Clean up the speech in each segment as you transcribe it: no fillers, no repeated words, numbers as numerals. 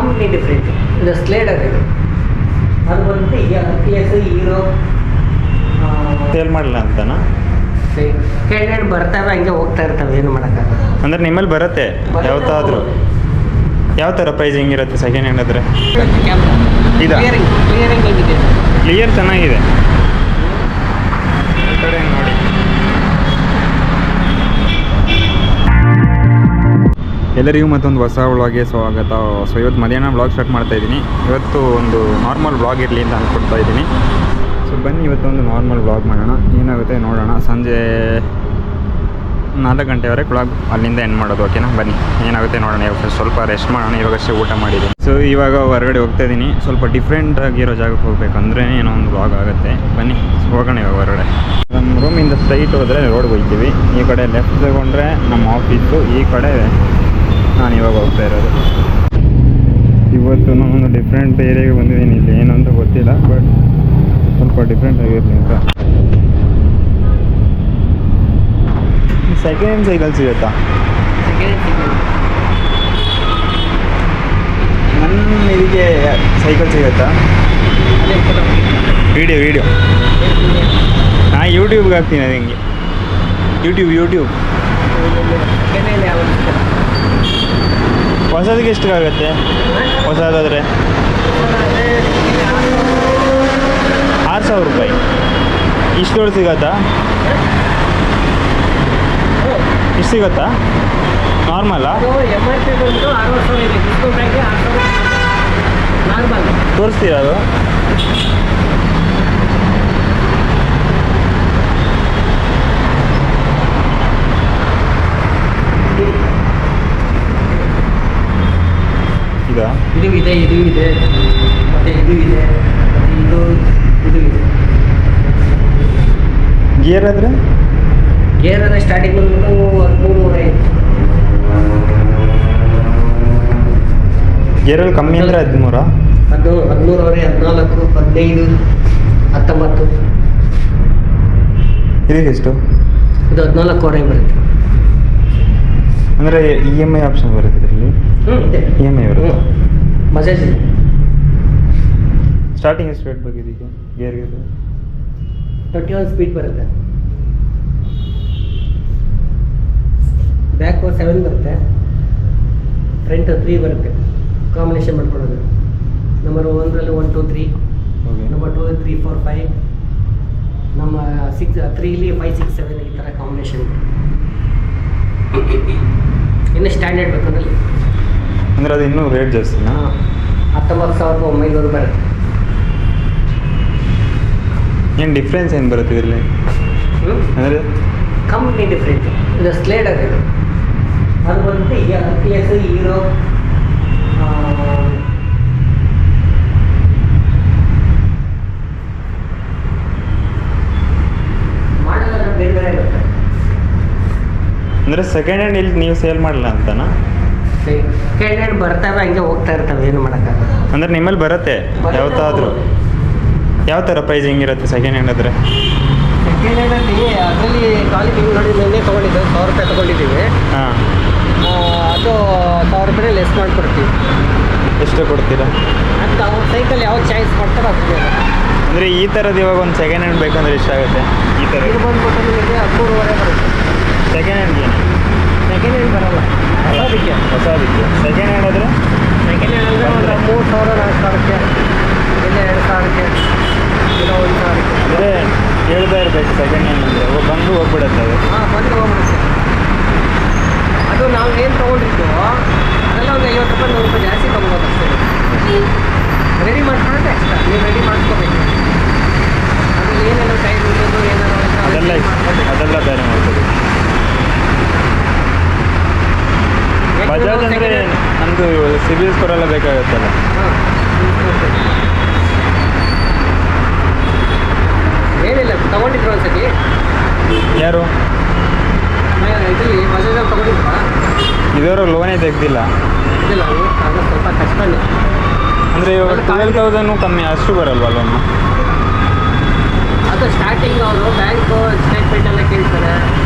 Company different. ಇದು ಸ್ಲೇಡರ್ ಇದು. ಅದು ಬಂದು ಈಗ PS ಹೀರೋ ಸೇಲ್ ಮಾಡಲ್ಲ ಅಂತನಾ? ಕೆಳಗಡೆ ಬರ್ತವೆ, ಹಂಗೆ ಹೋಗ್ತಾ ಇರ್ತವೆ, ಏನು ಮಾಡೋಕ್ಕಾಗಲ್ಲ. ಅಂದರೆ ನಿಮ್ಮಲ್ಲಿ ಬರುತ್ತೆ ಯಾವತ್ತಾದರೂ? ಯಾವ ಥರ ಪ್ರೈಸ್ ಹೆಂಗಿರುತ್ತೆ ಸೆಕೆಂಡ್ ಹ್ಯಾಂಡ್ ಆದರೆ? ಇದಾ? ಕ್ಲಿಯರಿಂಗ್ ಹೇಗಿದೆ? ಕ್ಲಿಯರ್ ಚೆನ್ನಾಗಿದೆ. ಈ ಕಡೆ ನೋಡಿ. ಎಲ್ಲರಿಗೂ ಮತ್ತೊಂದು ಹೊಸ ವ್ಲಾಗ್ಗೆ ಸ್ವಾಗತ. ಸೊ ಇವತ್ತು ಮಧ್ಯಾಹ್ನ ವ್ಲಾಗ್ ಸ್ಟಾರ್ಟ್ ಮಾಡ್ತಾ ಇದ್ದೀನಿ. ಇವತ್ತು ಒಂದು ನಾರ್ಮಲ್ ವ್ಲಾಗ್ ಇರಲಿ ಅಂತ ಅಂದ್ಕೊಳ್ತಾ ಇದ್ದೀನಿ. ಸೊ ಬನ್ನಿ ಇವತ್ತೊಂದು ನಾರ್ಮಲ್ ವ್ಲಾಗ್ ಮಾಡೋಣ, ಏನಾಗುತ್ತೆ ನೋಡೋಣ. ಸಂಜೆ 4 ಗಂಟೆವರೆಗೆ ವ್ಲಾಗ್ ಅಲ್ಲಿಂದ ಎಂಡ್ ಮಾಡೋದು, ಓಕೆನಾ? ಬನ್ನಿ ಏನಾಗುತ್ತೆ ನೋಡೋಣ. ಇವಾಗ ಸ್ವಲ್ಪ ರೆಸ್ಟ್ ಮಾಡೋಣ, ಇವಾಗಷ್ಟೇ ಊಟ ಮಾಡಿದ್ದೀನಿ. ಸೊ ಇವಾಗ ಹೊರಗಡೆ ಹೋಗ್ತಾ ಇದ್ದೀನಿ, ಸ್ವಲ್ಪ ಡಿಫ್ರೆಂಟ್ ಆಗಿರೋ ಜಾಗಕ್ಕೆ ಹೋಗ್ಬೇಕಂದ್ರೆ ಏನೋ ಒಂದು ವ್ಲಾಗ್ ಆಗುತ್ತೆ. ಬನ್ನಿ ಹೋಗೋಣ ಇವಾಗ ಹೊರಗಡೆ. ನಮ್ಮ ರೂಮಿಂದ ಸ್ಟ್ರೈಟ್ ಹೋದರೆ ರೋಡ್ಗೆ ಹೋಗ್ತೀವಿ. ಈ ಕಡೆ ಲೆಫ್ಟ್ ತಗೊಂಡ್ರೆ ನಮ್ಮ ಆಫೀಸು, ಈ ಕಡೆ ನಾನು ಇವಾಗ ಹೋಗ್ತಾ ಇರೋದು. ಇವತ್ತು ನಾನು ಡಿಫ್ರೆಂಟ್ ಏರಿಯಾಗೆ ಬಂದಿದ್ದೀನಿ. ಇಲ್ಲಿ ಏನು ಅಂತ ಗೊತ್ತಿಲ್ಲ, ಬಟ್ ಸ್ವಲ್ಪ ಡಿಫ್ರೆಂಟ್ ಆಗಿರಲಿ ಅಂತ. ಸೆಕೆಂಡ್ ಹ್ಯಾಂಡ್ ಸೈಕಲ್ ಸಿಗುತ್ತಾ? ನನ್ನ ಇದಕ್ಕೆ ಸೈಕಲ್ ಸಿಗುತ್ತಾ? ವಿಡಿಯೋ ನಾನು ಯೂಟ್ಯೂಬ್ಗೆ ಹಾಕ್ತೀನಿ. ಅದು ಹಿಂಗೆ ಯೂಟ್ಯೂಬ್ ಹೊಸದಕ್ಕೆ ಎಷ್ಟಾಗುತ್ತೆ? ಹೊಸದಾದರೆ 6,000 ರೂಪಾಯಿ. ಇಷ್ಟು ಸಿಗತ್ತಾ? ಇಷ್ಟು ಸಿಗುತ್ತಾ ನಾರ್ಮಲ್ಲಾ? ತೋರಿಸ್ತೀರಾ ಅದು? ಇದಾ? ಇದು ಇದೆ ಮತ್ತೆ ಇದು ಇದೆ, ಮತ್ತೆ ಇದು ಇದೆ. ಗೇರ್ ಆದರೆ ಸ್ಟಾರ್ಟಿಂಗ್ ಬಂದ್ಬಿಟ್ಟು 13,500. ಗೇರಲ್ಲಿ ಕಮ್ಮಿ ಅಂದರೆ 13? 13,000, 14, 15, 19. ಇದಕ್ಕೆ ಎಷ್ಟು? ಇದು 14,000 ಬರುತ್ತೆ. ಅಂದರೆ EMI ಆಪ್ಷನ್ ಬರುತ್ತೆ ಇದರಲ್ಲಿ? ಇದೆ. EMI ಬರುತ್ತೆ. ಬಜಾಜ್ ಇದೆ. ಸ್ಟಾರ್ಟಿಂಗ್ ಎಷ್ಟು ರೇಟ್ ಬಗ್ಗೆ ಇದಕ್ಕೆ ಗೇರ್ಗೆ? 21 ಸ್ಪೀಡ್ ಬರುತ್ತೆ. ಬ್ಯಾಕ್ 7 ಬರುತ್ತೆ, ಫ್ರಂಟ್ 3 ಬರುತ್ತೆ. ಕಾಂಬಿನೇಷನ್ ಮಾಡ್ಕೊಳ್ಳೋದು. ನಂಬರ್ 1ರಲ್ಲಿ 1, 2, 3, ನಂಬರ್ 2 3, 4, 5, ನಮ್ಮ 6, 3ಲಿ 5, 6, 7 ಈ ಥರ ಕಾಂಬಿನೇಷನ್. ಇನ್ನು ಸ್ಟ್ಯಾಂಡರ್ಡ್ ಬೇಕಂದ್ರೆ ಅಂದರೆ ಅದು ಇನ್ನೂ ರೇಟ್ ಜಾಸ್ತಿನಾ? 19,900 ಬರುತ್ತೆ. ಏನು ಡಿಫ್ರೆನ್ಸ್ ಏನು ಬರುತ್ತೆ ಇದರಲ್ಲಿ? ಅಂದರೆ ಕಂಪ್ನಿ ಡಿಫ್ರೆಂಟ್. ಇದು ಸ್ಲೇಡರ್ ಇದು. ಅದು ಬಂದು ಈಗ PS ಹೀರೋ ಮಾಡಲ್ಲ, ಬೇರೆ ಬೇರೆ ಇರುತ್ತೆ. ಅಂದರೆ ಸೆಕೆಂಡ್ ಹ್ಯಾಂಡ್ ಇಲ್ಲಿ ನೀವು ಸೇಲ್ ಮಾಡಲ್ಲ ಅಂತನಾ? ಸೆಕೆಂಡ್ ಹ್ಯಾಂಡ್ ಬರ್ತವೆ, ಹಂಗೆ ಹೋಗ್ತಾ ಇರ್ತವೆ, ಏನು ಮಾಡೋಕ್ಕಾಗಲ್ಲ. ಅಂದರೆ ನಿಮ್ಮಲ್ಲಿ ಬರುತ್ತೆ ಯಾವತ್ತಾದರೂ? ಯಾವ ಥರ ಪ್ರೈಸ್ ಹೆಂಗಿರುತ್ತೆ ಸೆಕೆಂಡ್ ಹ್ಯಾಂಡ್ ಆದರೆ? ಸೆಕೆಂಡ್ ಹ್ಯಾಂಡಲ್ಲಿ ಅದರಲ್ಲಿ ಕ್ವಾಲಿಟಿ ನೋಡಿ ನಿನ್ನೆ ತೊಗೊಂಡಿದ್ದೆ, 1,000 ರೂಪಾಯಿ ತೊಗೊಂಡಿದ್ದೀವಿ. ಹಾಂ, ಅದು 1,000 ರೂಪಾಯಿ ಲೆಸ್ ಮಾಡಿಕೊಡ್ತೀವಿ. ಎಷ್ಟು ಕೊಡ್ತೀರಾ? ಅಂತ ಅವ್ರ ಸೈಕಲ್ ಯಾವ ಚಾಯ್ಸ್ ಮಾಡ್ತಾರೋ ಅದಕ್ಕೆ. ಅಂದರೆ ಈ ಥರದ್ದು ಇವಾಗ ಒಂದು ಸೆಕೆಂಡ್ ಹ್ಯಾಂಡ್ ಬೇಕಂದ್ರೆ ಎಷ್ಟಾಗುತ್ತೆ? ಈ ಥರ ಇದು ಬಂದ್ಬಿಟ್ಟು ನಿಮಗೆ 13,500 ಬರುತ್ತೆ. ಸೆಕೆಂಡ್ ಹ್ಯಾಂಡ್ ಏನು? ಸೆಕೆಂಡ್ ಹ್ಯಾಂಡ್ ಬರೋಲ್ಲ, ಹೊಸದಕ್ಕೆ. ಸೆಕೆಂಡ್ ಹ್ಯಾಂಡ್ ಆದರೆ ಸೆಕೆಂಡ್ ಹ್ಯಾಂಡ್ ಅಂದರೆ ಒಂದು 3,000, 4,000ಕ್ಕೆ, ಇಲ್ಲ 2,000ಕ್ಕೆ, ಇಲ್ಲ 1,000ಕ್ಕೆ. ಅಂದರೆ ಹೇಳ್ತಾ ಇರಬೇಕು ಸೆಕೆಂಡ್ ಹ್ಯಾಂಡ್ ಅಂದರೆ ಬಂದು ಹೋಗ್ಬಿಡುತ್ತೆ ಅದು. ಹಾಂ, ಬಂದು ಹೋಗ್ಬಿಡುತ್ತೆ. ಅದು ನಾವು ಏನು ತೊಗೊಂಡಿದ್ದು ಅದೆಲ್ಲ ಒಂದು 50 ರೂಪಾಯಿ, 100 ರೂಪಾಯಿ ಜಾಸ್ತಿ ತೊಗೊಬೋದು ಅಷ್ಟೇ. ರೆಡಿ ಮಾಡ್ಕೊಂಡ್ರೆ ಎಕ್ಸ್ಟ್ರಾ ನೀವು ರೆಡಿ ಮಾಡ್ಕೋಬೇಕು. ಅದ್ರಲ್ಲಿ ಏನೇನೋ ಟೈಮ್ ಇರೋದು ಏನೇನೋ ಅದೆಲ್ಲ ಬೇರೆ ಮಾಡ್ಬೋದು. ಬಜಾಜ್ ಅಂದರೆ ನಮ್ಮದು ಸಿಬಿಲ್ ಸ್ಕೋರ್ ಎಲ್ಲ ಬೇಕಾಗುತ್ತಲ್ಲ. ಏನಿಲ್ಲ, ತೊಗೊಂಡಿದ್ರು ಒಂದ್ಸತಿ. ಯಾರು? ಇದರಲ್ಲಿ ಬಜಾಜಲ್ಲಿ ತೊಗೊಂಡಿದ್ವಾ? ಇದರ ಲೋನೇ ತೆಗ್ದಿಲ್ಲ. ಇದಿಲ್ಲ, ಅದು ಸ್ವಲ್ಪ ಕಷ್ಟನೇ. ಅಂದರೆ ಇವಾಗ 12,000 ಕಮ್ಮಿ ಅಷ್ಟು ಬರಲ್ವ ಲೋನು? ಅದು ಸ್ಟಾರ್ಟಿಂಗ್ ಅವರು ಬ್ಯಾಂಕು ಸ್ಟೇಟ್ಮೆಂಟ್ ಎಲ್ಲ ಕೇಳ್ತಾರೆ,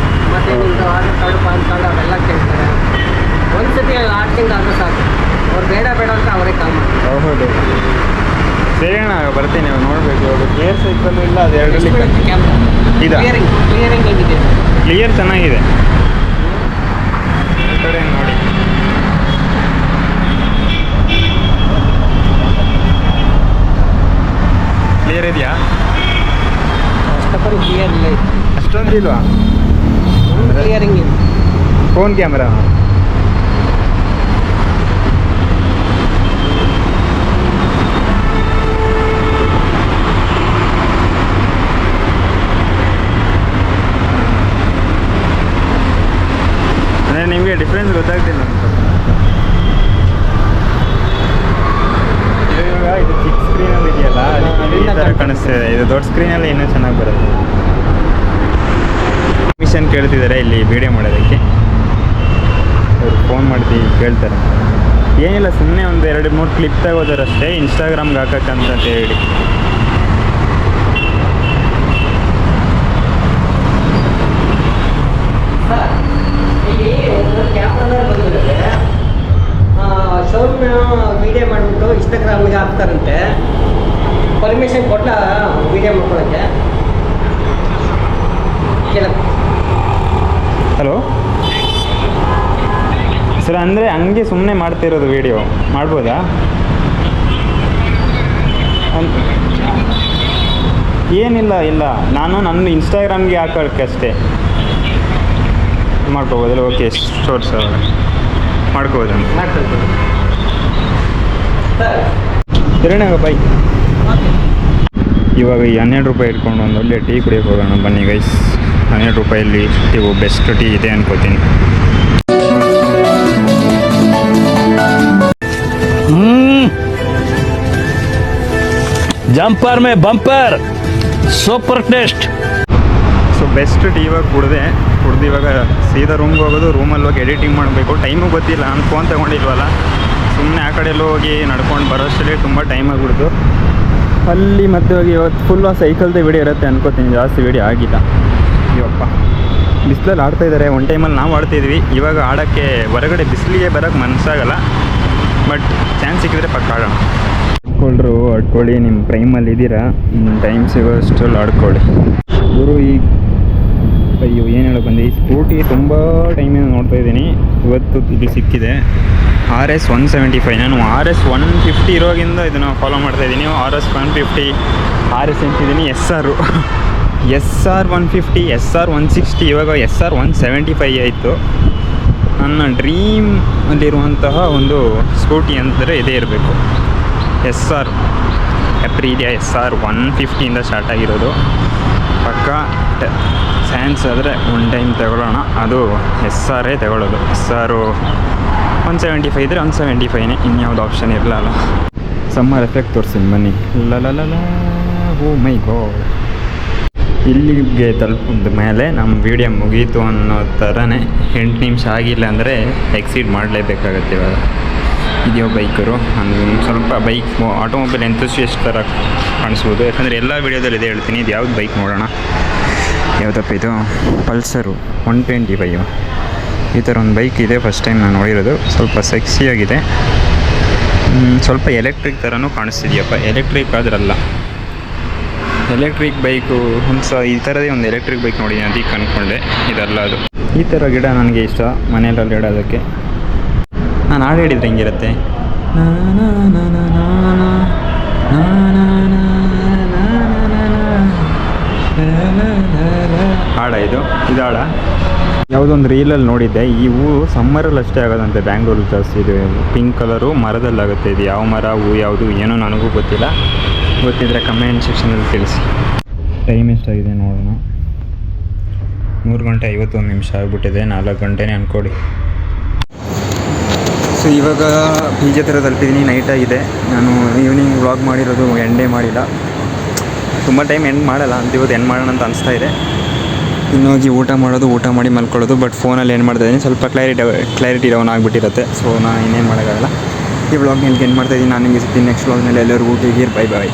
ಮತ್ತು ನಿಮ್ಮದು ಆಧಾರ್ ಕಾರ್ಡು, ಪಾನ್ ಕಾರ್ಡ್ ಅವೆಲ್ಲ ಕೇಳ್ತಾರೆ. ಒಂದು ಸತಿ 6 ತಿಂಗಳು ಆದರೂ ಸಾಕು. ಅವ್ರು ಬೇಡ ಬೇಡ ಅಂತ ಅವರೇ ಕಾಲ್ ಮಾಡ್ತಾರೆ. ಹೌದು ಸರಿ ಅಣ್ಣ ಬರ್ತೀನಿ ನೀವು ನೋಡಬೇಕು. ಇವಾಗ ಕ್ಲಿಯರ್ ಸೈಕಲ್ಲು ಇಲ್ಲ, ಅದು ಎರಡರಲ್ಲಿ ಕ್ಯಾಮ್ರಾ ಇದಾ? ಕ್ಲಿಯರಿಂಗ್ ಹೇಗಿದೆ? ಕ್ಲಿಯರ್ ಚೆನ್ನಾಗಿದೆ. ಈ ಕಡೆ ನೋಡಿ, ಕ್ಲಿಯರ್ ಇದೆಯಾ? ಅಷ್ಟಪರಿ ಕ್ಲಿಯರ್ ಇಲ್ಲ. ಅಷ್ಟೊಂದು ಇಲ್ವಾ? ಕ್ಲಿಯರಿಂಗ್ ಇದೆ. ಫೋನ್ ಕ್ಯಾಮ್ರಾ ಅಂದರೆ ನಿಮಗೆ ಡಿಫ್ರೆನ್ಸ್ ಗೊತ್ತಾಗ್ತಿಲ್ಲ ಅಂತ. ಇವಾಗ ಇದು ಚಿಕ್ಕ ಸ್ಕ್ರೀನಲ್ಲಿ ಇದೆಯಲ್ಲ, ಅದಕ್ಕೆ ಈ ಥರ ಕಾಣಿಸ್ತಿದೆ. ಇದು ದೊಡ್ಡ ಸ್ಕ್ರೀನಲ್ಲಿ ಇನ್ನೂ ಚೆನ್ನಾಗಿ ಬರುತ್ತೆ. ಮಿಷನ್ ಕೇಳ್ತಿದ್ದಾರೆ ಇಲ್ಲಿ ವಿಡಿಯೋ ಮಾಡೋದಕ್ಕೆ. ಅವ್ರು ಫೋನ್ ಮಾಡ್ತೀವಿ ಕೇಳ್ತಾರೆ. ಏನಿಲ್ಲ, ಸುಮ್ಮನೆ ಒಂದು 2-3 ಕ್ಲಿಪ್ ತಗೋದಾರಷ್ಟೇ, ಇನ್ಸ್ಟಾಗ್ರಾಮ್ಗೆ ಹಾಕಕ್ಕಂತ ಹೇಳಿ. ಸರ್, ಇಲ್ಲಿ ಒಂದು ಕ್ಯಾಮ್ರಾದಲ್ಲಿ ಬಂದಿರುತ್ತೆ. ಶೋರೂಮ್ನ ವಿಡಿಯೋ ಮಾಡಿಬಿಟ್ಟು ಇನ್ಸ್ಟಾಗ್ರಾಮ್ಗೆ ಹಾಕ್ತಾರಂತೆ. ಪರ್ಮಿಷನ್ ಕೊಟ್ಟ ವಿಡಿಯೋ ಮಾಡ್ಕೊಳ್ಳೋಕ್ಕೆ. ಹಲೋ ಸರ್, ಅಂದರೆ ಹಂಗೆ ಸುಮ್ಮನೆ ಮಾಡ್ತಿರೋದು ವೀಡಿಯೋ ಮಾಡ್ಬೋದಾ? ಏನಿಲ್ಲ, ಇಲ್ಲ, ನಾನು ನನ್ನ ಇನ್ಸ್ಟಾಗ್ರಾಮ್ಗೆ ಹಾಕೋಕ್ಕೆ ಅಷ್ಟೇ ಮಾಡ್ಕೋಬೋದಲ್ಲ? ಓಕೆ, ಸ್ಟೋರ್ಸ್ ಮಾಡ್ಕೋಬೋದು ಅಂತ ಮಾಡ್ಕೊಳ್ತೀವಿ ಸರ್. ಸರಿನಾಗ ಬೈ. ಇವಾಗ ಈ 12 ರೂಪಾಯಿ ಇಟ್ಕೊಂಡು ಒಂದು ಒಳ್ಳೆ ಟೀ ಕುಡಿಯೋಕೆ ಹೋಗೋಣ ಬನ್ನಿ ಗೈಸ್. 12 ರೂಪಾಯಲ್ಲಿ ಇವು ಬೆಸ್ಟ್ ಟೀ ಇದೆ ಅನ್ಕೋತೀನಿ. Jumper May bumper, super taste. So best tea ಇವಾಗ ಕುಡ್ದು ಇವಾಗ ಸೀದಾ ರೂಮ್ಗೆ ಹೋಗೋದು. ರೂಮಲ್ಲಿ ಹೋಗಿ ಎಡಿಟಿಂಗ್ ಮಾಡಬೇಕು. ಟೈಮು ಗೊತ್ತಿಲ್ಲ, ನಾನು ಫೋನ್ ತೊಗೊಂಡಿಲ್ವಲ್ಲ, ಸುಮ್ಮನೆ ಆ ಕಡೆ ಎಲ್ಲ ಹೋಗಿ ನಡ್ಕೊಂಡು ಬರೋಷ್ಟರಲ್ಲಿ ತುಂಬ ಟೈಮ್ ಆಗಿಬಿಡ್ತು. ಅಲ್ಲಿ ಮತ್ತೆ ಹೋಗಿ ಇವತ್ತು ಫುಲ್ ಸೈಕಲ್ದೇ ವಿಡಿಯೋ ಇರುತ್ತೆ ಅನ್ಕೋತೀನಿ, ಜಾಸ್ತಿ ವಿಡಿಯೋ ಆಗಿಲ್ಲ. ಇವಪ್ಪ ಬಿಸಿಲಲ್ಲಿ ಆಡ್ತಾಯಿದ್ದಾರೆ. ಒನ್ ಟೈಮಲ್ಲಿ ನಾವು ಆಡ್ತಿದ್ವಿ, ಇವಾಗ ಆಡೋಕ್ಕೆ ಹೊರಗಡೆ ಬಿಸಿಲಿಗೆ ಬರೋಕ್ಕೆ ಮನಸ್ಸಾಗಲ್ಲ. ಬಟ್ ಚಾನ್ಸ್ ಸಿಕ್ಕಿದ್ರೆ ಪಕ್ಕ ಆಡೋಣ. ಆಡ್ಕೊಳ್ಳಿ, ನಿಮ್ಮ ಪ್ರೈಮಲ್ಲಿ ಇದ್ದೀರಾ, ಟೈಮ್ ಸಿಗೋಷ್ಟರಲ್ಲಿ ಆಡ್ಕೊಳ್ಳಿ. ಗುರು ಈಗ ಅಯ್ಯೋ ಏನು ಹೇಳೋ ಬಂದೆ, ಈ ಸ್ಕೂಟಿ ತುಂಬ ಟೈಮಿಂದ ನೋಡ್ತಾ ಇದ್ದೀನಿ. ಇವತ್ತು ಇದು ಸಿಕ್ಕಿದೆ RS 175. ನಾನು RS 150 ಇರೋಗಿಂದ ಇದನ್ನು ಫಾಲೋ ಮಾಡ್ತಾಯಿದ್ದೀನಿ. RS 150 RS ಅಂತಿದ್ದೀನಿ. SR 150, SR 160, ಇವಾಗ SR 175 ಆಯಿತು. ನನ್ನ ಡ್ರೀಮ್ ಅಲ್ಲಿರುವಂತಹ ಒಂದು ಸ್ಕೂಟಿ ಅಂದರೆ ಇದೇ ಇರಬೇಕು, SR ಅಪ್ರೀಲಿಯಾ SR 150ಇಂದ ಸ್ಟಾರ್ಟ್ ಆಗಿರೋದು. ಪಕ್ಕ ಚಾನ್ಸ್ ಆದರೆ ಒನ್ ಟೈಮ್ ತಗೊಳ್ಳೋಣ, ಅದು SR ತಗೊಳ್ಳೋದು. SR 175 ಇದ್ದರೆ 175ನೇ, ಇನ್ಯಾವುದು ಆಪ್ಷನ್ ಇರಲ್ಲ. ಸಮ್ಮರ್ ಎಫೆಕ್ಟ್ ತೋರಿಸ್ತೀನಿ ಬನ್ನಿ. ಲಲಲಲ, ಓ ಮೈ ಗಾಡ್. ಇಲ್ಲಿಗೆ ತಲುಪಿದ ಮೇಲೆ ನಮ್ಮ ವಿಡಿಯೋ ಮುಗೀತು ಅನ್ನೋ ಥರನೇ. 8 ನಿಮಿಷ ಆಗಿಲ್ಲ ಅಂದರೆ ಎಕ್ಸೀಡ್ ಮಾಡಲೇಬೇಕಾಗತ್ತೆ. ಇವಾಗ ಇದೆಯೋ ಬೈಕರು, ನಾನು ಸ್ವಲ್ಪ ಬೈಕ್ ಆಟೋಮೊಬೈಲ್ ಎಂಥೂಸಿಯಸ್ಟ್ ಥರ ಕಾಣಿಸ್ಬೋದು, ಯಾಕಂದರೆ ಎಲ್ಲ ವೀಡಿಯೋದಲ್ಲಿ ಇದೇ ಹೇಳ್ತೀನಿ. ಇದು ಯಾವ್ದು ಬೈಕ್ ನೋಡೋಣ, ಯಾವುದಪ್ಪ ಇದು? ಪಲ್ಸರು 125. ಈ ಥರ ಒಂದು ಬೈಕ್ ಇದೆ, ಫಸ್ಟ್ ಟೈಮ್ ನಾನು ನೋಡಿರೋದು. ಸ್ವಲ್ಪ ಸೆಕ್ಸಿಯಾಗಿದೆ, ಸ್ವಲ್ಪ ಎಲೆಕ್ಟ್ರಿಕ್ ಥರನೂ ಕಾಣಿಸ್ತಿದೆಯಪ್ಪ. ಎಲೆಕ್ಟ್ರಿಕ್ ಆದ್ರಲ್ಲ, ಎಲೆಕ್ಟ್ರಿಕ್ ಬೈಕು ಈ ಥರದೇ ಒಂದು ಎಲೆಕ್ಟ್ರಿಕ್ ಬೈಕ್ ನೋಡಿದ್ದೀನಿ, ಅದಕ್ಕೆ ಅಂದ್ಕೊಂಡೆ. ಇದಲ್ಲ ಅದು. ಈ ಥರ ಗಿಡ ನನಗೆ ಇಷ್ಟ, ಮನೆಯಲ್ಲಿ ಇಡೋದಕ್ಕೆ. ನಾನು ಹಾಡು ಹೇಳಿದ್ರೆ ಹೆಂಗಿರುತ್ತೆ? ಹಾಡ ಇದು ಹಾಡ ಯಾವುದೊಂದು ರೀಲಲ್ಲಿ ನೋಡಿದ್ದೆ. ಈ ಹೂವು ಸಮ್ಮರಲ್ಲಿ ಅಷ್ಟೇ ಆಗೋದಂತೆ ಬ್ಯಾಂಗ್ಳೂರಲ್ಲಿ ಜಾಸ್ತಿ. ಇದು ಪಿಂಕ್ ಕಲರು ಮರದಲ್ಲಾಗುತ್ತೆ. ಇದು ಯಾವ ಮರ, ಹೂವು ಯಾವುದು ಏನೋ ನನಗೂ ಗೊತ್ತಿಲ್ಲ. ಗೊತ್ತಿದ್ದರೆ ಕಮೆಂಟ್ ಸೆಕ್ಷನಲ್ಲಿ ತಿಳಿಸಿ. ಟೈಮ್ ಎಷ್ಟಾಗಿದೆ ನೋಡೋಣ. 3 ಗಂಟೆ 51 ನಿಮಿಷ ಆಗಿಬಿಟ್ಟಿದೆ. 4 ಗಂಟೆನೇ ಅಂದ್ಕೊಡಿ. ಸೊ ಇವಾಗ ಬೀಜ ಥರ ತಲುಪಿದ್ದೀನಿ. ನೈಟ್ ಆಗಿದೆ. ನಾನು ಈವ್ನಿಂಗ್ ವ್ಲಾಗ್ ಮಾಡಿರೋದು ಎಂಡೇ ಮಾಡಿಲ್ಲ. ತುಂಬ ಟೈಮ್ ಎಂಡ್ ಮಾಡಲ್ಲ ಅಂತ ಇವತ್ತು ಎಂಡ್ ಮಾಡೋಣ ಅಂತ ಅನಿಸ್ತಾ ಇದೆ. ಇನ್ನೋಗಿ ಊಟ ಮಾಡೋದು, ಊಟ ಮಾಡಿ ಮಲ್ಕೊಳ್ಳೋದು. ಬಟ್ ಫೋನಲ್ಲಿ ಏನು ಮಾಡ್ತಾಯಿದ್ದೀನಿ, ಸ್ವಲ್ಪ ಕ್ಲಾರಿಟಿ ಡೌನ್ ಆಗಿಬಿಟ್ಟಿರುತ್ತೆ. ಸೊ ನಾನು ಇನ್ನೇನು ಮಾಡೋಕ್ಕಾಗಲ್ಲ. ಈ ವ್ಲಾಗ್ ನಿಮ್ಗೆ ಏನು ಮಾಡ್ತಾಯಿದ್ದೀನಿ. ನಾನು ನಿಮಗೆ ಸಿಗ್ತೀನಿ ನೆಕ್ಸ್ಟ್ ವ್ಲಾಗ್ನಲ್ಲಿ. ಎಲ್ಲರಿಗೂ ಊಟ ಬೈ ಬಾಯ್.